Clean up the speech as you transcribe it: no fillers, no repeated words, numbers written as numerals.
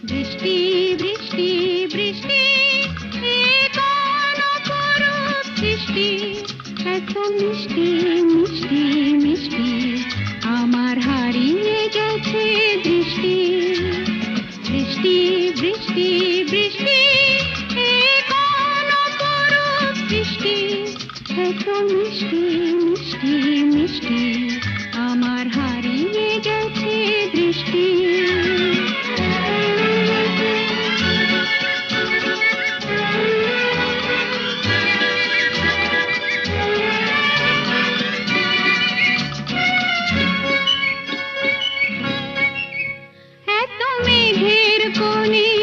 বৃষ্টি বৃষ্টি বৃষ্টি এ কোন অপরূপ সৃষ্টি, এত মিষ্টি মিষ্টি মিষ্টি আমার হারিয়ে গেছে দৃষ্টি। বৃষ্টি বৃষ্টি বৃষ্টি এ কোন অপরূপ সৃষ্টি, এত মিষ্টি মিষ্টি মিষ্টি আমার হারিয়ে গেছে দৃষ্টি। এত মেঘের কোণে